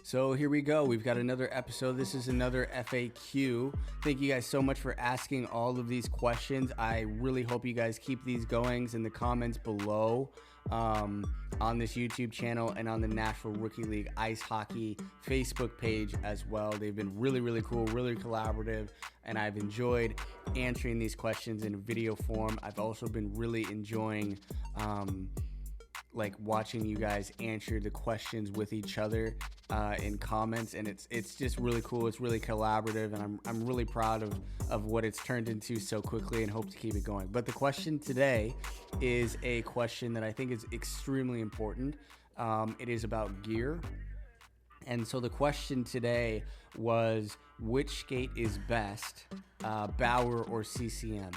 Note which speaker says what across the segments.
Speaker 1: So here we go. We've got another episode. This is another FAQ. Thank you guys so much for asking all of these questions. I really hope you guys keep these goings in the comments below on this YouTube channel and on the Nashville Rookie League Ice Hockey Facebook page as well. They've been really, really cool, really collaborative, and I've enjoyed answering these questions in video form. I've also been really enjoying like watching you guys answer the questions with each other in comments, and it's just really cool. It's really collaborative, and I'm really proud of what it's turned into so quickly, and hope to keep it going. But the question today is a question that I think is extremely important. It is about gear. And so the question today was, which skate is best, Bauer or CCM?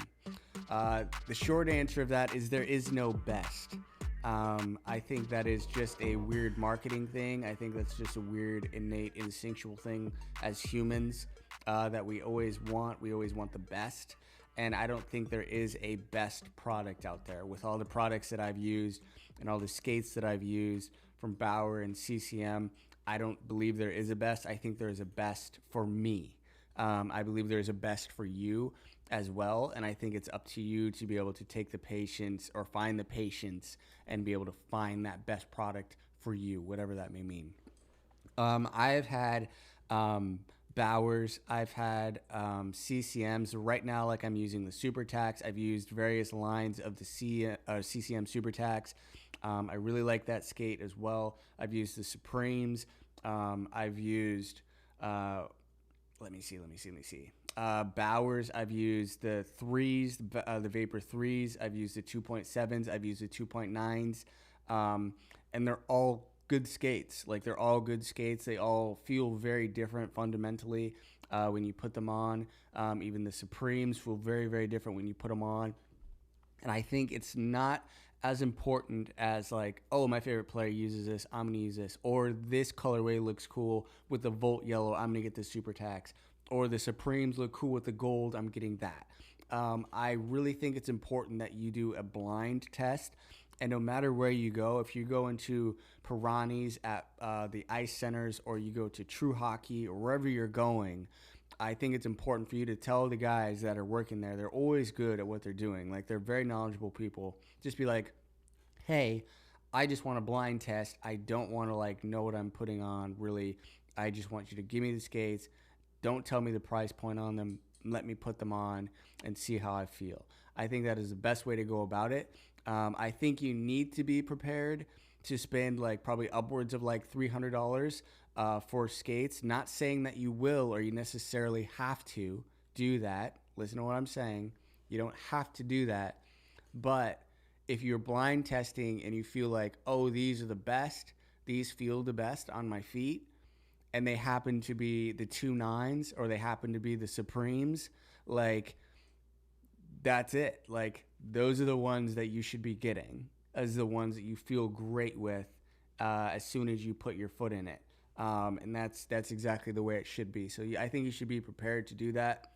Speaker 1: The short answer of that is there is no best. I think that is just a weird marketing thing. I think that's just a weird, innate, instinctual thing as humans that we always want. We always want the best. And I don't think there is a best product out there. With all the products that I've used and all the skates that I've used from Bauer and CCM, I don't believe there is a best. I think there is a best for me. I believe there's a best for you as well, and I think it's up to you to be able to take the patience or find the patience and be able to find that best product for you, whatever that may mean. I've had Bowers, I've had CCMs. Right now, like I'm using the Super Tax. I've used various lines of the CCM Super Tax. I really like that skate as well. I've used the Supremes. I've used let me see. Bowers. I've used the threes, the Vapor threes. I've used the 2.7s. I've used the 2.9s, and they're all good skates. Like, they're all good skates. They all feel very different fundamentally when you put them on. Even the Supremes feel very, very different when you put them on. And I think it's not as important as, like, oh, my favorite player uses this, I'm going to use this. Or this colorway looks cool with the Volt yellow, I'm going to get the Super Tax. Or the Supremes look cool with the gold, I'm getting that. I really think it's important that you do a blind test. And no matter where you go, if you go into Pirani's at the ice centers, or you go to True Hockey, or wherever you're going, I think it's important for you to tell the guys that are working there, they're always good at what they're doing. Like, they're very knowledgeable people. Just be like, hey, I just want a blind test. I don't want to, like, know what I'm putting on, really. I just want you to give me the skates. Don't tell me the price point on them. Let me put them on and see how I feel. I think that is the best way to go about it. I think you need to be prepared to spend, like, probably upwards of like $300 for skates. Not saying that you will or you necessarily have to do that. Listen to what I'm saying. You don't have to do that. But if you're blind testing and you feel like, oh, these are the best, these feel the best on my feet, and they happen to be the 2.9s or they happen to be the Supremes, like, that's it. Like, those are the ones that you should be getting as the ones that you feel great with as soon as you put your foot in it. And that's exactly the way it should be. So I think you should be prepared to do that.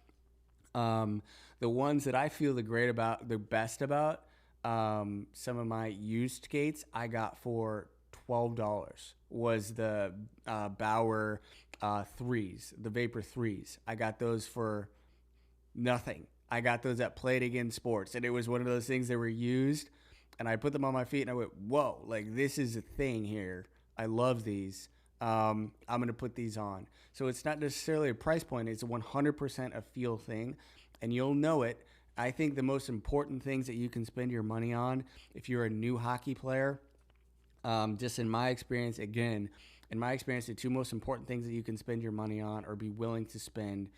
Speaker 1: The ones that I feel the best about, some of my used skates I got for $12 was the Bauer threes, the Vapor threes. I got those for nothing. I got those at Play It Again Sports, and it was one of those things that were used, and I put them on my feet, and I went, whoa, like, this is a thing here. I love these. I'm going to put these on. So it's not necessarily a price point. It's a 100% a feel thing, and you'll know it. I think the most important things that you can spend your money on if you're a new hockey player, just in my experience, the two most important things that you can spend your money on or be willing to spend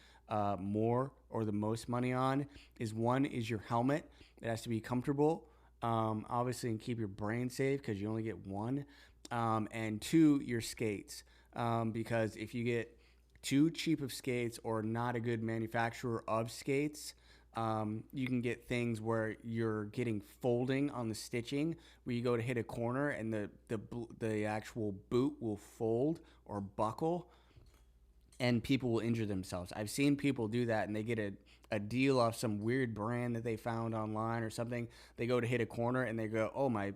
Speaker 1: more or the most money on is, one is your helmet. It has to be comfortable, obviously, and keep your brain safe because you only get one. And two, your skates, because if you get too cheap of skates or not a good manufacturer of skates, you can get things where you're getting folding on the stitching, where you go to hit a corner and the actual boot will fold or buckle, and people will injure themselves. I've seen people do that, and they get a deal off some weird brand that they found online or something. They go to hit a corner and they go, oh, my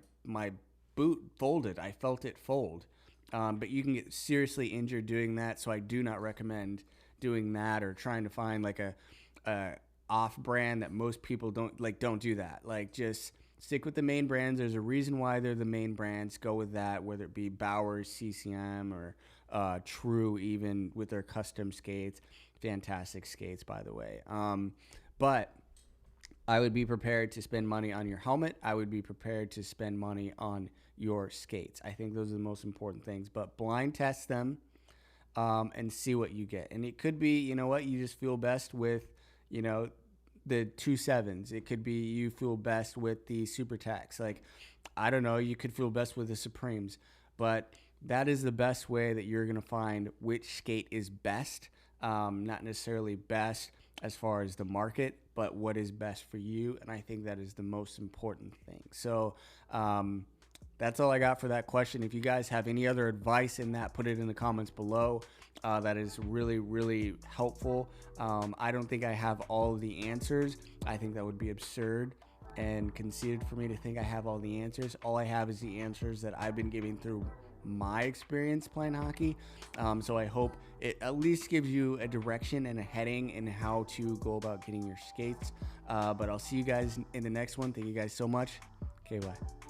Speaker 1: boot folded. I felt it fold. But you can get seriously injured doing that. So I do not recommend doing that or trying to find like a off brand that most people don't like. Don't do that. Like just stick with the main brands. There's a reason why they're the main brands. Go with that, whether it be Bauer, CCM, or True, even with their custom skates. Fantastic skates, by the way. But I would be prepared to spend money on your helmet. I would be prepared to spend money on your skates. I think those are the most important things. But blind test them and see what you get. And it could be, you know what, you just feel best with, you know, the 2.7s. It could be you feel best with the Super Tax. Like, I don't know, you could feel best with the Supremes. But that is the best way that you're going to find which skate is best. Not necessarily best as far as the market, but what is best for you. And I think that is the most important thing. So, that's all I got for that question. If you guys have any other advice in that, put it in the comments below. That is really, really helpful. I don't think I have all of the answers. I think that would be absurd and conceited for me to think I have all the answers. All I have is the answers that I've been giving through my experience playing hockey. So I hope it at least gives you a direction and a heading in how to go about getting your skates. But I'll see you guys in the next one. Thank you guys so much. Okay, bye.